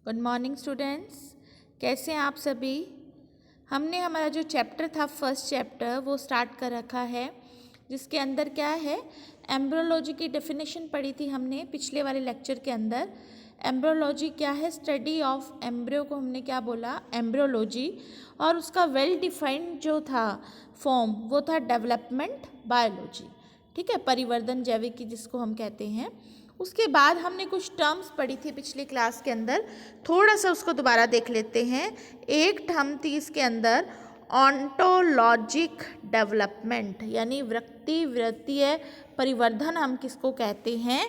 Good morning students, कैसे हैं आप सभी। हमने हमारा जो चैप्टर था फर्स्ट चैप्टर वो स्टार्ट कर रखा है, जिसके अंदर क्या है, एम्ब्रियोलॉजी की डेफिनेशन पढ़ी थी हमने पिछले वाले लेक्चर के अंदर। एम्ब्रियोलॉजी क्या है, स्टडी ऑफ एम्ब्रियो को हमने क्या बोला, एम्ब्रियोलॉजी। और उसका वेल डिफाइंड जो था फॉर्म वो था डेवलपमेंट बायोलॉजी, ठीक है, परिवर्धन जैविकी जिसको हम कहते हैं। उसके बाद हमने कुछ टर्म्स पढ़ी थी पिछली क्लास के अंदर, थोड़ा सा उसको दोबारा देख लेते हैं। एक टर्म थी इसके अंदर ऑन्टोलॉजिक डेवलपमेंट, यानी वृत्तीय परिवर्धन हम किसको कहते हैं,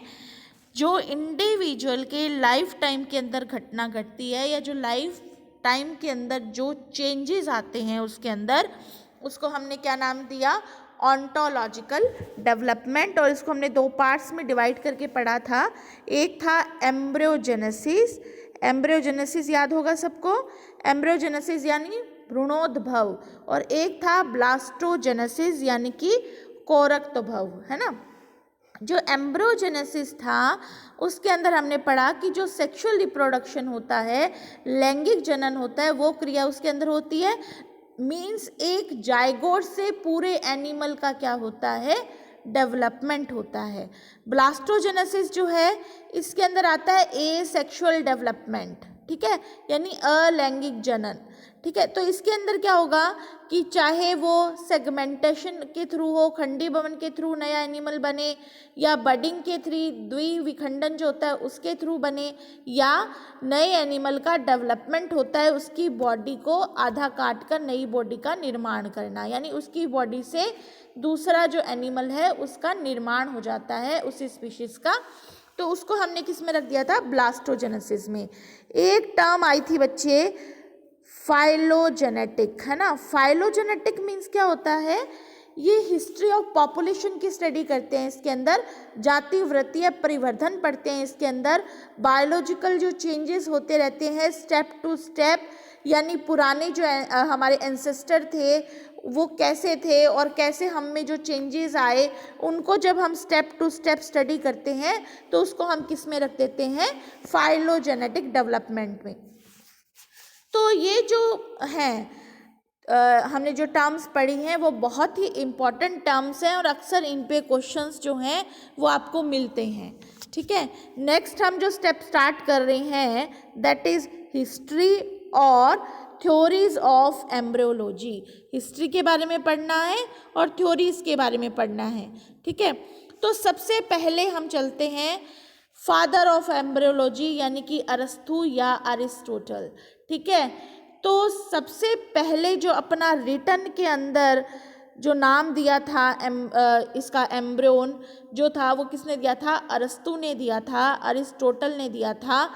जो इंडिविजुअल के लाइफ टाइम के अंदर घटना घटती है या जो लाइफ टाइम के अंदर जो चेंजेस आते हैं उसके अंदर, उसको हमने क्या नाम दिया, ऑन्टोलॉजिकल डेवलपमेंट। और इसको हमने दो पार्ट्स में डिवाइड करके पढ़ा था। एक था एम्ब्रियोजेनेसिस, एम्ब्रियोजेनेसिस याद होगा सबको, एम्ब्रियोजेनेसिस यानी भ्रूणोद्भव, और एक था ब्लास्टोजेनेसिस यानी कि कोरक्तोद्भव, है ना। जो एम्ब्रियोजेनेसिस था उसके अंदर हमने पढ़ा कि जो सेक्सुअल रिप्रोडक्शन होता है, लैंगिक जनन होता है, वो क्रिया उसके अंदर होती है। मीन्स एक जाइगोट से पूरे एनिमल का क्या होता है, डेवलपमेंट होता है। ब्लास्टोजेनेसिस जो है इसके अंदर आता है ए सेक्सुअल डेवलपमेंट, ठीक है, यानी अलैंगिक जनन, ठीक है। तो इसके अंदर क्या होगा कि चाहे वो सेगमेंटेशन के थ्रू हो, खंडीभवन के थ्रू नया एनिमल बने, या बडिंग के थ्रू द्विविखंडन जो होता है उसके थ्रू बने, या नए एनिमल का डेवलपमेंट होता है, उसकी बॉडी को आधा काट कर नई बॉडी का निर्माण करना, यानी उसकी बॉडी से दूसरा जो एनिमल है उसका निर्माण हो जाता है उस स्पीशीज का। तो उसको हमने किस में रख दिया था, ब्लास्टोजेनेसिस में। एक टर्म आई थी बच्चे फाइलोजेनेटिक, है ना। फाइलोजेनेटिक मीन्स क्या होता है, ये हिस्ट्री ऑफ पॉपुलेशन की स्टडी करते हैं। इसके अंदर जाति वृत्तीय परिवर्धन पढ़ते हैं। इसके अंदर बायोलॉजिकल जो चेंजेस होते रहते हैं स्टेप टू स्टेप, यानी पुराने जो हमारे एंसेस्टर थे वो कैसे थे और कैसे हम में जो चेंजेस आए, उनको जब हम स्टेप टू स्टेप स्टडी करते हैं तो उसको हम किस में रख देते हैं, फाइलोजेनेटिक डेवलपमेंट में। तो ये जो हैं हमने जो टर्म्स पढ़ी हैं वो बहुत ही इम्पॉर्टेंट टर्म्स हैं और अक्सर इन पे क्वेश्चंस जो हैं वो आपको मिलते हैं, ठीक है। नेक्स्ट हम जो स्टेप स्टार्ट कर रहे हैं दैट इज हिस्ट्री और थ्योरीज ऑफ एम्ब्रियोलॉजी। हिस्ट्री के बारे में पढ़ना है और थ्योरीज के बारे में पढ़ना है, ठीक है। तो सबसे पहले हम चलते हैं फादर ऑफ एम्ब्रियोलॉजी यानी कि अरस्तु या अरिस्टोटल, ठीक है। तो सबसे पहले जो अपना रिटन के अंदर जो नाम दिया था इसका एम्ब्रियोन जो था वो किसने दिया था, अरस्तु ने दिया था, अरिस्टोटल ने दिया था।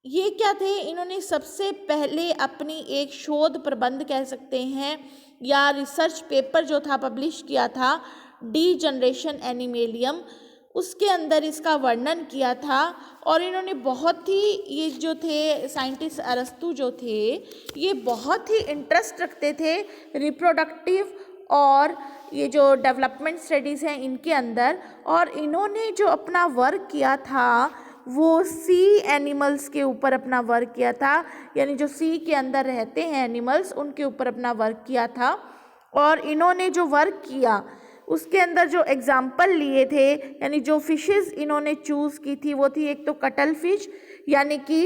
ये क्या थे, इन्होंने सबसे पहले अपनी एक शोध प्रबंध कह सकते हैं या रिसर्च पेपर जो था पब्लिश किया था, डी जनरेशन एनिमेलियम, उसके अंदर इसका वर्णन किया था। और इन्होंने बहुत ही, ये जो थे साइंटिस्ट अरस्तु जो थे ये बहुत ही इंटरेस्ट रखते थे रिप्रोडक्टिव और ये जो डेवलपमेंट स्टडीज़ हैं इनके अंदर। और इन्होंने जो अपना वर्क किया था वो सी एनिमल्स के ऊपर अपना वर्क किया था, यानी जो सी के अंदर रहते हैं एनिमल्स उनके ऊपर अपना वर्क किया था। और इन्होंने जो वर्क किया उसके अंदर जो एग्जाम्पल लिए थे, यानी जो फिशेस इन्होंने चूज़ की थी वो थी एक तो कटल फिश यानी कि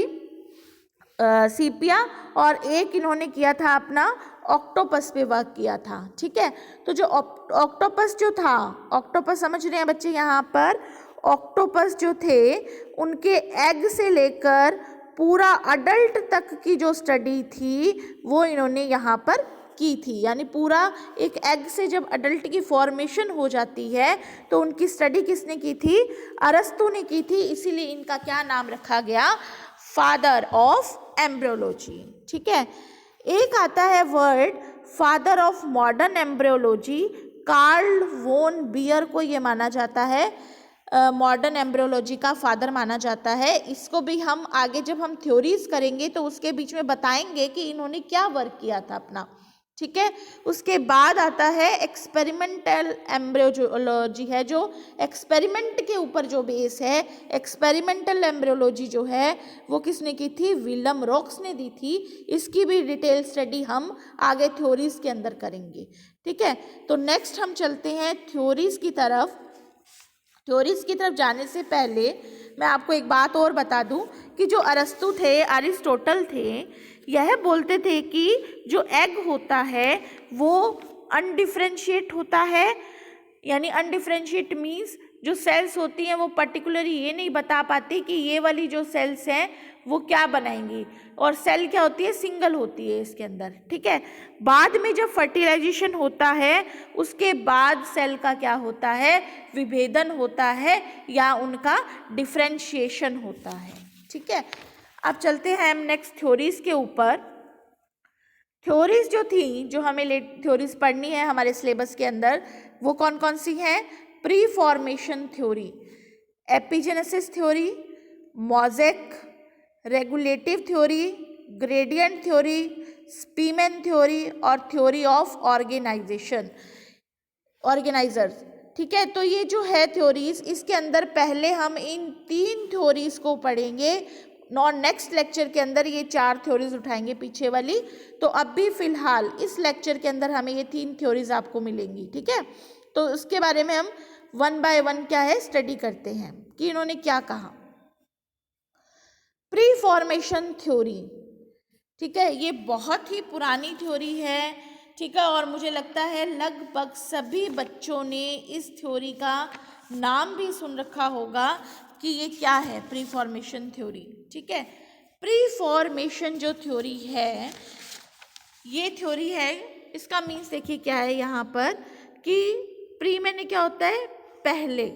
सीपिया, और एक इन्होंने किया था अपना ऑक्टोपस पे वर्क किया था, ठीक है। तो जो ऑक्टोपस जो था, ऑक्टोपस समझ रहे हैं बच्चे यहाँ पर, ऑक्टोपस जो थे उनके एग से लेकर पूरा अडल्ट तक की जो स्टडी थी वो इन्होंने यहाँ पर की थी। यानी पूरा एक एग से जब अडल्ट की फॉर्मेशन हो जाती है तो उनकी स्टडी किसने की थी, अरस्तु ने की थी। इसीलिए इनका क्या नाम रखा गया, फादर ऑफ एम्ब्रियोलॉजी, ठीक है। एक आता है word father of modern embryology, Karl von Baer को ये माना जाता है मॉडर्न एम्ब्रियोलॉजी का फादर माना जाता है। इसको भी हम आगे जब हम थ्योरीज करेंगे तो उसके बीच में बताएंगे कि इन्होंने क्या वर्क किया था अपना, ठीक है। उसके बाद आता है एक्सपेरिमेंटल एम्ब्रियोलॉजी है, जो एक्सपेरिमेंट के ऊपर जो बेस है। एक्सपेरिमेंटल एम्ब्रियोलॉजी जो है वो किसने की थी? विलियम रॉक्स ने दी थी। इसकी भी डिटेल स्टडी हम आगे थ्योरीज के अंदर करेंगे, ठीक है। तो नेक्स्ट हम चलते हैं थ्योरीज की तरफ। थ्योरीज की तरफ जाने से पहले मैं आपको एक बात और बता दूं कि जो अरस्तु थे, अरिस्टोटल थे, यह बोलते थे कि जो एग होता है वो अनडिफरेंशिएट होता है। यानी अनडिफरेंशिएट मीन्स जो सेल्स होती हैं वो पर्टिकुलरली ये नहीं बता पाती कि ये वाली जो सेल्स हैं वो क्या बनाएंगी, और सेल क्या होती है? सिंगल होती है इसके अंदर, ठीक है। बाद में जब फर्टिलाइजेशन होता है उसके बाद सेल का क्या होता है? विभेदन होता है या उनका डिफरेंशिएशन होता है, ठीक है। अब चलते हैं हम नेक्स्ट थ्योरीज के ऊपर। थ्योरीज जो थी, जो हमें थ्योरीज पढ़नी है हमारे सिलेबस के अंदर, वो कौन कौन सी हैं? Pre formation theory, epigenesis theory, mosaic, regulative theory, gradient theory, Spemann theory और थ्योरी ऑफ ऑर्गेनाइजर्स, ठीक है। तो ये जो है थ्योरीज, इसके अंदर पहले हम इन 3 थ्योरीज को पढ़ेंगे और नेक्स्ट लेक्चर के अंदर ये 4 थ्योरीज उठाएंगे पीछे वाली। तो अब भी फिलहाल इस लेक्चर के अंदर हमें ये 3 थ्योरीज आपको मिलेंगी, ठीक है। तो उसके बारे में हम 1 बाय 1 क्या है स्टडी करते हैं कि इन्होंने क्या कहा। प्री फॉर्मेशन थ्योरी, ठीक है, ये बहुत ही पुरानी थ्योरी है, ठीक है। और मुझे लगता है लगभग सभी बच्चों ने इस थ्योरी का नाम भी सुन रखा होगा कि ये क्या है, प्री फॉर्मेशन थ्योरी, ठीक है। प्री फॉर्मेशन जो थ्योरी है, ये थ्योरी है, इसका मीन्स देखिए क्या है यहाँ पर कि प्री मैंने क्या होता है? पहले,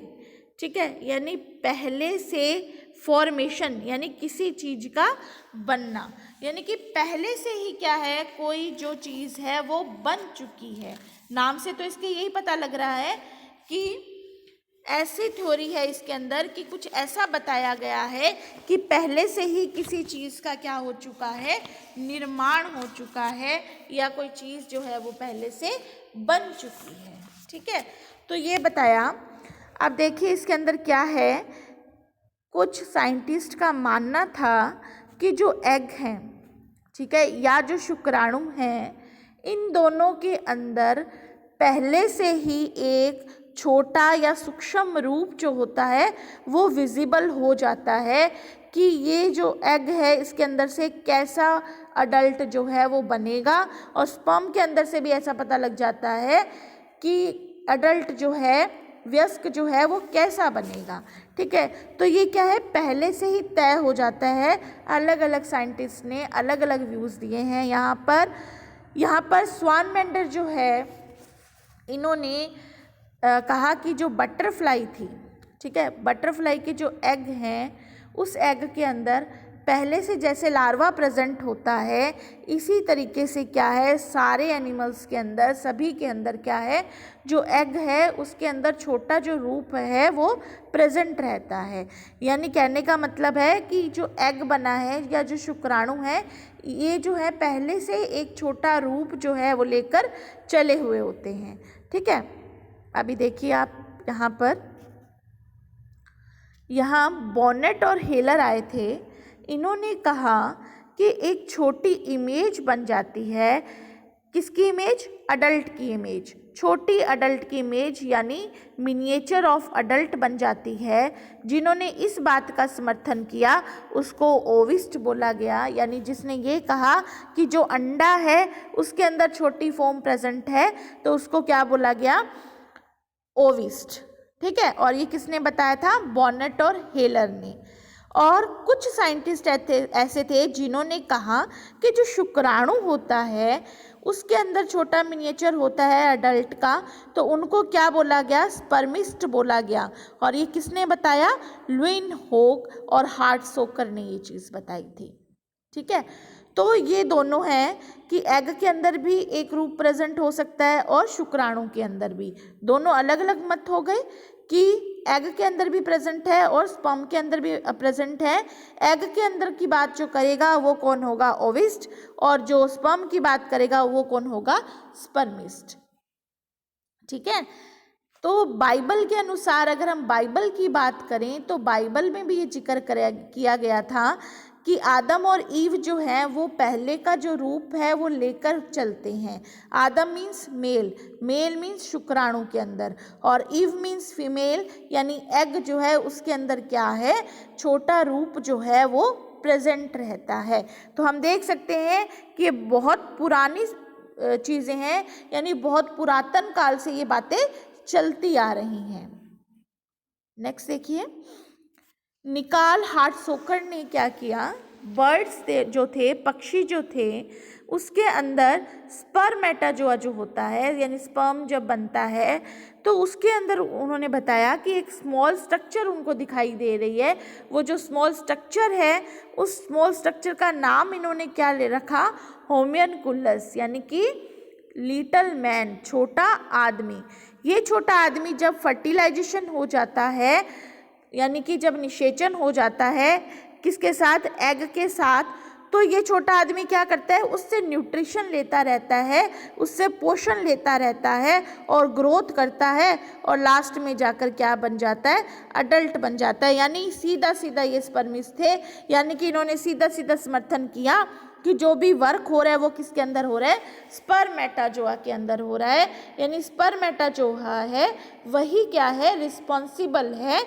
ठीक है। यानी पहले से फॉर्मेशन यानी किसी चीज का बनना, यानी कि पहले से ही क्या है, कोई जो चीज़ है वो बन चुकी है। नाम से तो इसके यही पता लग रहा है कि ऐसी थ्योरी है इसके अंदर कि कुछ ऐसा बताया गया है कि पहले से ही किसी चीज़ का क्या हो चुका है? निर्माण हो चुका है, या कोई चीज़ जो है वो पहले से बन चुकी है, ठीक है। तो ये बताया। अब देखिए इसके अंदर क्या है, कुछ साइंटिस्ट का मानना था कि जो एग हैं, ठीक है, या जो शुक्राणु हैं, इन दोनों के अंदर पहले से ही एक छोटा या सूक्ष्म रूप जो होता है वो विजिबल हो जाता है कि ये जो एग है इसके अंदर से कैसा अडल्ट जो है वो बनेगा, और स्पर्म के अंदर से भी ऐसा पता लग जाता है कि अडल्ट जो है, वयस्क जो है वो कैसा बनेगा, ठीक है। तो ये क्या है, पहले से ही तय हो जाता है। अलग अलग साइंटिस्ट ने अलग अलग व्यूज़ दिए हैं यहाँ पर स्वान मेंडर जो है, इन्होंने कहा कि जो बटरफ्लाई थी, ठीक है, बटरफ्लाई के जो एग हैं उस एग के अंदर पहले से जैसे लार्वा प्रेजेंट होता है, इसी तरीके से क्या है सारे एनिमल्स के अंदर, सभी के अंदर क्या है, जो एग है उसके अंदर छोटा जो रूप है वो प्रेजेंट रहता है। यानी कहने का मतलब है कि जो एग बना है या जो शुक्राणु है, ये जो है पहले से एक छोटा रूप जो है वो लेकर चले हुए होते हैं, ठीक है। अभी देखिए आप यहाँ बॉनेट और हेलर आए थे। इन्होंने कहा कि एक छोटी इमेज बन जाती है, किसकी इमेज? अडल्ट की इमेज, छोटी अडल्ट की इमेज यानी मिनिएचर ऑफ अडल्ट बन जाती है। जिन्होंने इस बात का समर्थन किया उसको ओविस्ट बोला गया, यानी जिसने ये कहा कि जो अंडा है उसके अंदर छोटी फॉर्म प्रेजेंट है तो उसको क्या बोला गया? ओविस्ट, ठीक है। और ये किसने बताया था? बॉनेट और हेलर ने। और कुछ साइंटिस्ट ऐसे थे जिन्होंने कहा कि जो शुक्राणु होता है उसके अंदर छोटा मिनिएचर होता है अडल्ट का, तो उनको क्या बोला गया? स्पर्मिस्ट बोला गया। और ये किसने बताया? लुइन होग और हार्टसोकर ने ये चीज़ बताई थी, ठीक है। तो ये दोनों हैं कि एग के अंदर भी एक रूप प्रेजेंट हो सकता है और शुक्राणु के अंदर भी। दोनों अलग अलग मत हो गए कि एग के अंदर भी प्रेजेंट है और स्पर्म के अंदर भी प्रेजेंट है। एग के अंदर की बात जो करेगा वो कौन होगा? ओविस्ट, और जो स्पर्म की बात करेगा वो कौन होगा? स्पर्मिस्ट। ठीक है, तो बाइबल के अनुसार अगर हम बाइबल की बात करें तो बाइबल में भी ये जिक्र किया गया था कि आदम और ईव जो है वो पहले का जो रूप है वो लेकर चलते हैं। आदम मीन्स मेल, मेल मीन्स शुक्राणु के अंदर, और ईव मीन्स फीमेल, यानी एग जो है उसके अंदर क्या है? छोटा रूप जो है वो प्रेजेंट रहता है। तो हम देख सकते हैं कि बहुत पुरानी चीज़ें हैं, यानी बहुत पुरातन काल से ये बातें चलती आ रही हैं। नेक्स्ट देखिए, निकाल हार्टसोकर ने क्या किया? बर्ड्स जो थे, पक्षी जो थे, उसके अंदर स्पर्मेटाजोआ जो होता है, यानी स्पर्म जब बनता है तो उसके अंदर उन्होंने बताया कि एक स्मॉल स्ट्रक्चर उनको दिखाई दे रही है। वो जो स्मॉल स्ट्रक्चर है, उस स्मॉल स्ट्रक्चर का नाम इन्होंने क्या ले रखा? होम्योनकुलस, यानी कि लिटिल मैन, छोटा आदमी। ये छोटा आदमी जब फर्टिलाइजेशन हो जाता है, यानी कि जब निषेचन हो जाता है किसके साथ? एग के साथ, तो ये छोटा आदमी क्या करता है? उससे न्यूट्रिशन लेता रहता है, उससे पोषण लेता रहता है और ग्रोथ करता है, और लास्ट में जाकर क्या बन जाता है? अडल्ट बन जाता है। यानी सीधा सीधा ये स्पर्मिस्ट थे, यानी कि इन्होंने सीधा सीधा समर्थन किया कि जो भी वर्क हो रहा है वो किसके अंदर हो रहा है? स्पर्मेटाजोआ के अंदर हो रहा है। यानी स्पर्मेटाजोआ है वही क्या है? रिस्पॉन्सिबल है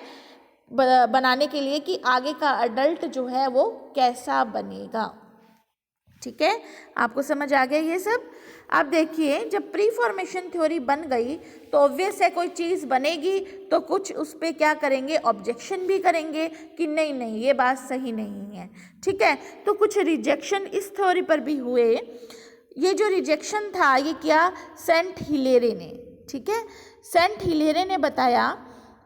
बनाने के लिए कि आगे का अडल्ट जो है वो कैसा बनेगा। ठीक है, आपको समझ आ गया ये सब? आप देखिए, जब प्री फॉर्मेशन थ्योरी बन गई तो ऑब्वियस है कोई चीज़ बनेगी तो कुछ उस पर क्या करेंगे? ऑब्जेक्शन भी करेंगे कि नहीं नहीं ये बात सही नहीं है। ठीक है, तो कुछ रिजेक्शन इस थ्योरी पर भी हुए। ये जो रिजेक्शन था ये क्या? सेंट हिलेरे ने, ठीक है, सेंट हिलेरे ने बताया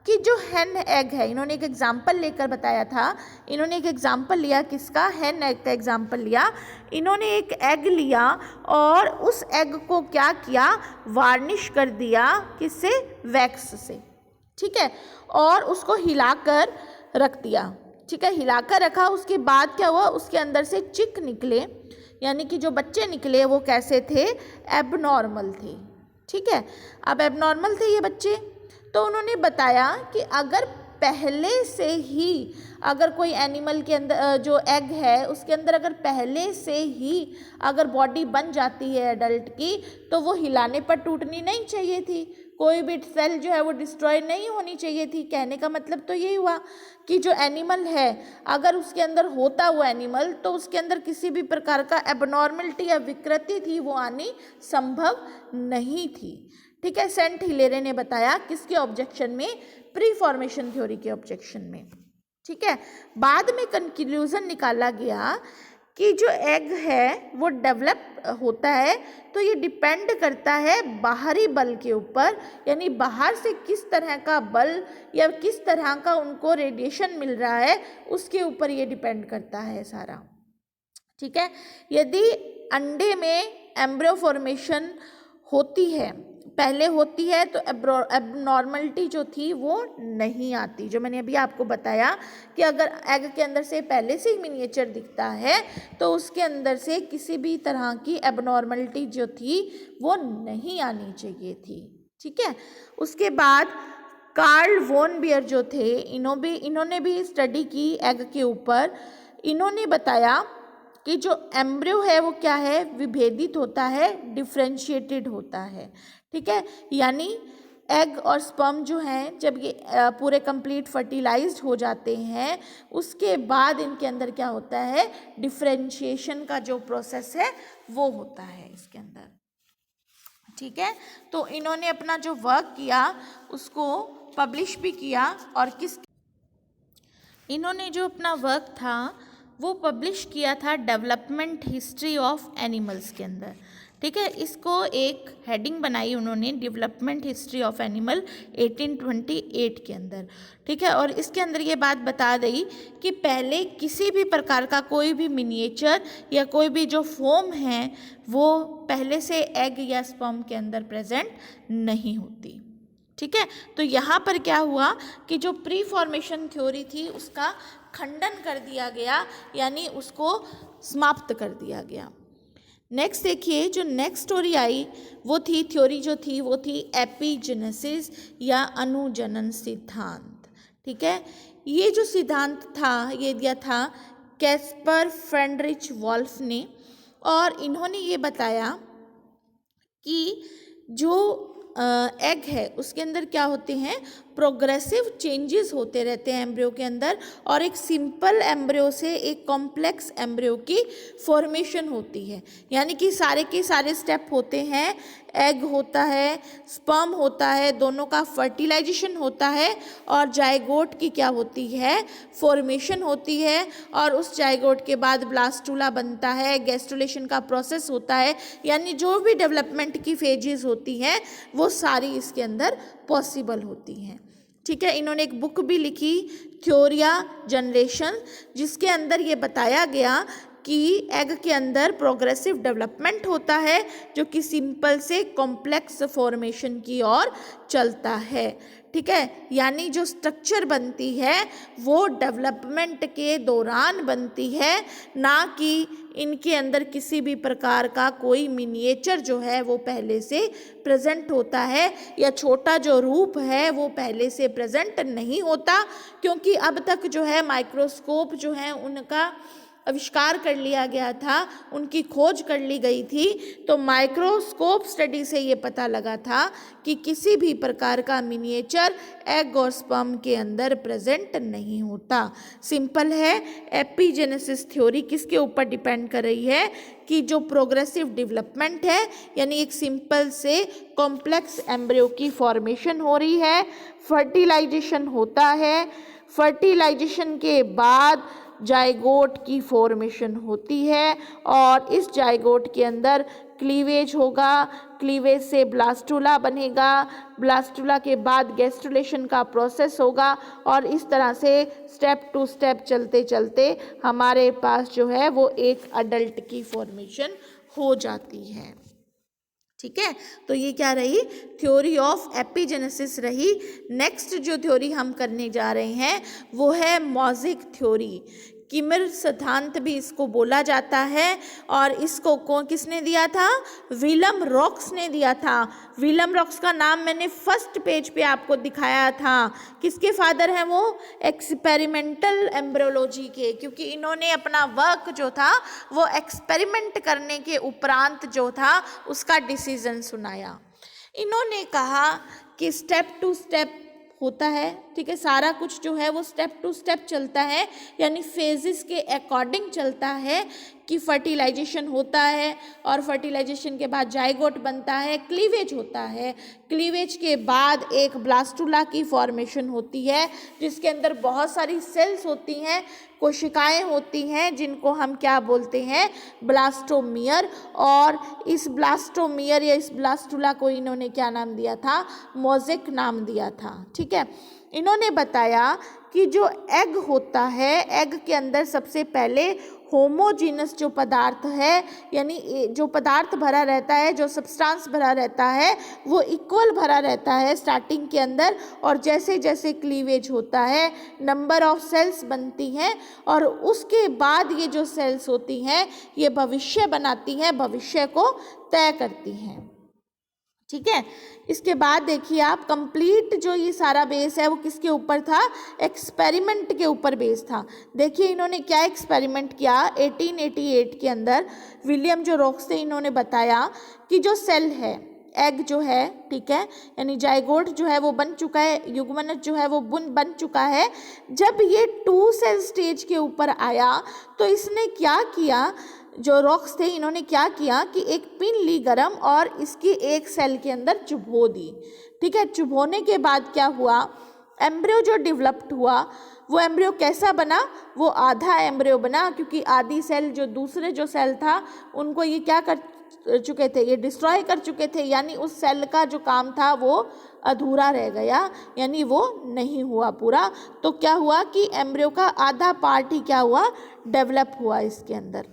कि जो हैन एग है, इन्होंने एक एग्जाम्पल लेकर बताया था। इन्होंने एक एग्जाम्पल लिया, किसका? हैन एग का एग्जाम्पल लिया। इन्होंने एक एग लिया और उस एग को क्या किया? वार्निश कर दिया, किससे? वैक्स से। ठीक है, और उसको हिलाकर रख दिया। ठीक है, हिलाकर रखा। उसके बाद क्या हुआ? उसके अंदर से चिक निकले, यानी कि जो बच्चे निकले वो कैसे थे? एबनॉर्मल थे। ठीक है, अब एबनॉर्मल थे ये बच्चे, तो उन्होंने बताया कि अगर पहले से ही अगर कोई एनिमल के अंदर जो एग है उसके अंदर अगर पहले से ही अगर बॉडी बन जाती है एडल्ट की, तो वो हिलाने पर टूटनी नहीं चाहिए थी, कोई भी सेल जो है वो डिस्ट्रॉय नहीं होनी चाहिए थी। कहने का मतलब तो यही हुआ कि जो एनिमल है अगर उसके अंदर होता वो एनिमल, तो उसके अंदर किसी भी प्रकार का एबनॉर्मलिटी या विकृति थी वो आनी संभव नहीं थी। ठीक है, सेंट हिलेरे ने बताया, किसके ऑब्जेक्शन में? प्री फॉर्मेशन थ्योरी के ऑब्जेक्शन में। ठीक है, बाद में कंक्लूजन निकाला गया कि जो एग है वो डेवलप होता है तो ये डिपेंड करता है बाहरी बल के ऊपर, यानी बाहर से किस तरह का बल या किस तरह का उनको रेडिएशन मिल रहा है उसके ऊपर ये डिपेंड करता है सारा। ठीक है, यदि अंडे में एम्ब्रियो फॉर्मेशन होती है, पहले होती है, तो एबनॉर्मलिटी जो थी वो नहीं आती। जो मैंने अभी आपको बताया कि अगर एग के अंदर से पहले से ही मिनिएचर दिखता है तो उसके अंदर से किसी भी तरह की एबनॉर्मलिटी जो थी वो नहीं आनी चाहिए थी। ठीक है, उसके बाद कार्ल वॉन बियर जो थे, इन्होंने भी स्टडी की एग के ऊपर। इन्होंने बताया कि जो एम्ब्रियो है वो क्या है? विभेदित होता है, डिफ्रेंशिएटेड होता है। ठीक है, यानी एग और स्पर्म जो हैं जब ये पूरे कंप्लीट फर्टिलाइज्ड हो जाते हैं उसके बाद इनके अंदर क्या होता है? डिफ्रेंशिएशन का जो प्रोसेस है वो होता है इसके अंदर। ठीक है, तो इन्होंने अपना जो वर्क किया उसको पब्लिश भी किया, और इन्होंने जो अपना वर्क था वो पब्लिश किया था डेवलपमेंट हिस्ट्री ऑफ एनिमल्स के अंदर। ठीक है, इसको एक हेडिंग बनाई उन्होंने, डेवलपमेंट हिस्ट्री ऑफ एनिमल 1828 के अंदर। ठीक है, और इसके अंदर ये बात बता दी कि पहले किसी भी प्रकार का कोई भी मिनिएचर या कोई भी जो फॉर्म है वो पहले से एग या स्पर्म के अंदर प्रेजेंट नहीं होती। ठीक है। तो यहाँ पर क्या हुआ कि जो प्री फॉर्मेशन थ्योरी थी उसका खंडन कर दिया गया, यानी उसको समाप्त कर दिया गया। नेक्स्ट देखिए, जो नेक्स्ट स्टोरी आई वो थी, थ्योरी जो थी वो थी एपिजेनेसिस या अनुजनन सिद्धांत। ठीक है, ये जो सिद्धांत था ये दिया था कैस्पर फ्रेडरिच वोल्फ ने, और इन्होंने ये बताया कि जो एग है उसके अंदर क्या होते हैं, प्रोग्रेसिव चेंजेस होते रहते हैं एम्ब्रियो के अंदर, और एक सिंपल एम्ब्रियो से एक कॉम्प्लेक्स एम्ब्रियो की फॉर्मेशन होती है। यानी कि सारे के सारे स्टेप होते हैं, एग होता है, स्पर्म होता है, दोनों का फर्टिलाइजेशन होता है, और जाइगोट की क्या होती है, फॉर्मेशन होती है, और उस जाइगोट के बाद ब्लास्टूला बनता है, गैस्ट्रुलेशन का प्रोसेस होता है। यानी जो भी डेवलपमेंट की फेजेस होती हैं वो सारी इसके अंदर पॉसिबल होती हैं। ठीक है, इन्होंने एक बुक भी लिखी थ्योरिया जनरेशन, जिसके अंदर ये बताया गया कि एग के अंदर प्रोग्रेसिव डेवलपमेंट होता है जो कि सिंपल से कॉम्प्लेक्स फॉर्मेशन की ओर चलता है। ठीक है, यानी जो स्ट्रक्चर बनती है वो डेवलपमेंट के दौरान बनती है, ना कि इनके अंदर किसी भी प्रकार का कोई मिनिएचर जो है वो पहले से प्रेजेंट होता है, या छोटा जो रूप है वो पहले से प्रेजेंट नहीं होता, क्योंकि अब तक जो है माइक्रोस्कोप जो है उनका आविष्कार कर लिया गया था, उनकी खोज कर ली गई थी। तो माइक्रोस्कोप स्टडी से ये पता लगा था कि किसी भी प्रकार का मिनिएचर एग और स्पर्म के अंदर प्रेजेंट नहीं होता। सिंपल है, एपिजेनेसिस थ्योरी किसके ऊपर डिपेंड कर रही है कि जो प्रोग्रेसिव डेवलपमेंट है, यानी एक सिंपल से कॉम्प्लेक्स एम्ब्रियो की फॉर्मेशन हो रही है, फर्टिलाइजेशन होता है, फर्टिलाइजेशन के बाद जाइगोट की फॉर्मेशन होती है, और इस जाइगोट के अंदर क्लीवेज होगा, क्लीवेज से ब्लास्टूला बनेगा, ब्लास्टूला के बाद गैस्ट्रुलेशन का प्रोसेस होगा, और इस तरह से स्टेप टू स्टेप चलते चलते हमारे पास जो है वो एक अडल्ट की फॉर्मेशन हो जाती है। ठीक है, तो ये क्या रही, थ्योरी ऑफ एपिजेनेसिस रही। नेक्स्ट जो थ्योरी हम करने जा रहे हैं वो है मोज़ेक थ्योरी। किमर सिद्धांत भी इसको बोला जाता है, और इसको किसने दिया था, विलियम रॉक्स ने दिया था। विलियम रॉक्स का नाम मैंने फर्स्ट पेज पे आपको दिखाया था। किसके फादर हैं वो, एक्सपेरिमेंटल एम्ब्रियोलॉजी के, क्योंकि इन्होंने अपना वर्क जो था वो एक्सपेरिमेंट करने के उपरांत जो था उसका डिसीजन सुनाया। इन्होंने कहा कि स्टेप टू स्टेप होता है। ठीक है, सारा कुछ जो है वो स्टेप टू स्टेप चलता है, यानी फेजेस के अकॉर्डिंग चलता है कि फर्टिलाइजेशन होता है, और फर्टिलाइजेशन के बाद जाइगोट बनता है, क्लीवेज होता है, क्लीवेज के बाद एक ब्लास्टूला की फॉर्मेशन होती है जिसके अंदर बहुत सारी सेल्स होती हैं, कोशिकाएं होती हैं, जिनको हम क्या बोलते हैं, ब्लास्टोमियर। और इस ब्लास्टोमियर या इस ब्लास्टूला को इन्होंने क्या नाम दिया था, मोज़ेक नाम दिया था। ठीक है, इन्होंने बताया कि जो एग होता है, एग के अंदर सबसे पहले होमोजीनस जो पदार्थ है, यानी जो पदार्थ भरा रहता है, जो सब्सटेंस भरा रहता है वो इक्वल भरा रहता है स्टार्टिंग के अंदर, और जैसे जैसे क्लीवेज होता है नंबर ऑफ सेल्स बनती हैं, और उसके बाद ये जो सेल्स होती हैं ये भविष्य बनाती हैं, भविष्य को तय करती हैं। ठीक है, इसके बाद देखिए आप, कंप्लीट जो ये सारा बेस है वो किसके ऊपर था, एक्सपेरिमेंट के ऊपर बेस था। देखिए इन्होंने क्या एक्सपेरिमेंट किया, 1888 के अंदर विलियम जो रॉक्स थे इन्होंने बताया कि जो सेल है, एग जो है, ठीक है, यानी जाइगोट जो है वो बन चुका है, युग्मनज जो है वो बन चुका है। जब ये 2 सेल स्टेज के ऊपर आया तो इसने क्या किया, जो रॉक्स थे इन्होंने क्या किया कि एक पिन ली गरम और इसकी एक सेल के अंदर चुभो दी। ठीक है, चुभोने के बाद क्या हुआ, एम्ब्रियो जो डेवलप्ड हुआ वो एम्ब्रियो कैसा बना, वो आधा एम्ब्रियो बना, क्योंकि आधी सेल जो दूसरे जो सेल था उनको ये क्या कर चुके थे, ये डिस्ट्रॉय कर चुके थे, यानी उस सेल का जो काम था वो अधूरा रह गया, यानी वो नहीं हुआ पूरा। तो क्या हुआ कि एम्ब्रियो का आधा पार्ट ही क्या हुआ, डेवलप हुआ इसके अंदर।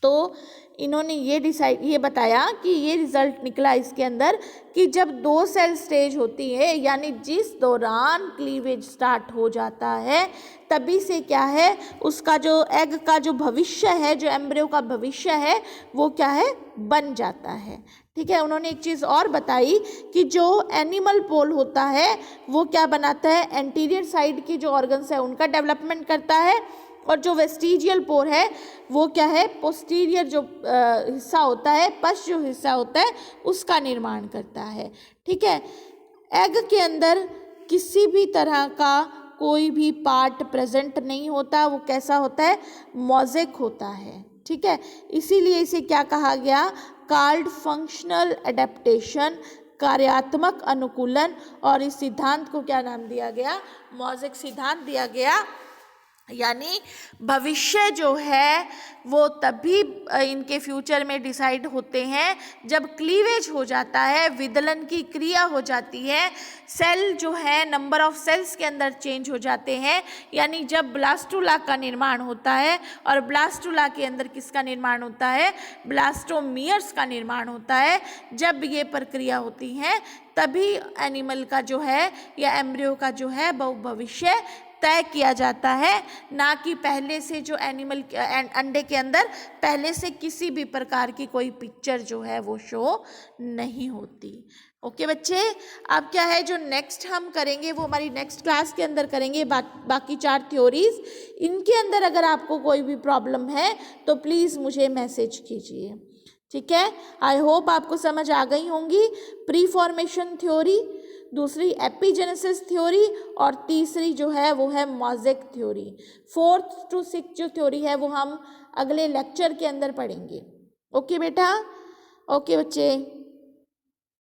तो इन्होंने ये बताया कि ये रिजल्ट निकला इसके अंदर कि जब 2 सेल स्टेज होती है, यानी जिस दौरान क्लीवेज स्टार्ट हो जाता है, तभी से क्या है, उसका जो एग का जो भविष्य है, जो एम्ब्रियो का भविष्य है, वो क्या है, बन जाता है। ठीक है। उन्होंने एक चीज़ और बताई कि जो एनिमल पोल होता है वो क्या बनाता है, एंटीरियर साइड की जो ऑर्गन्स है उनका डेवलपमेंट करता है, और जो वेस्टिजियल पोर है वो क्या है, पोस्टीरियर जो हिस्सा होता है, पश्च जो हिस्सा होता है, उसका निर्माण करता है। ठीक है। एग के अंदर किसी भी तरह का कोई भी पार्ट प्रेजेंट नहीं होता, वो कैसा होता है, मोज़ेक होता है। ठीक है। इसीलिए इसे क्या कहा गया, कॉल्ड फंक्शनल एडेप्टेशन, कार्यात्मक अनुकूलन, और इस सिद्धांत को क्या नाम दिया गया, मोज़ेक सिद्धांत दिया गया। यानी भविष्य जो है वो तभी इनके फ्यूचर में डिसाइड होते हैं जब क्लीवेज हो जाता है, विदलन की क्रिया हो जाती है, सेल जो है नंबर ऑफ सेल्स के अंदर चेंज हो जाते हैं, यानी जब ब्लास्टुला का निर्माण होता है, और ब्लास्टुला के अंदर किसका निर्माण होता है, ब्लास्टोमियर्स का निर्माण होता है। जब ये प्रक्रिया होती है तभी एनिमल का जो है या एम्ब्रियो का जो है वो भविष्य तय किया जाता है, ना कि पहले से जो एनिमल अंडे के अंदर पहले से किसी भी प्रकार की कोई पिक्चर जो है वो शो नहीं होती। ओके बच्चे, अब क्या है जो नेक्स्ट हम करेंगे वो हमारी नेक्स्ट क्लास के अंदर करेंगे बाकी 4 थ्योरीज। इनके अंदर अगर आपको कोई भी प्रॉब्लम है तो प्लीज़ मुझे मैसेज कीजिए। ठीक है। आई होप आपको समझ आ गई होंगी। प्री फॉर्मेशन थ्योरी, दूसरी एपिजेनेसिस थ्योरी, और तीसरी जो है वो है mosaic theory. 4th to 6th जो थ्योरी है वो हम अगले लेक्चर के अंदर पढ़ेंगे। ओके बेटा, ओके बच्चे।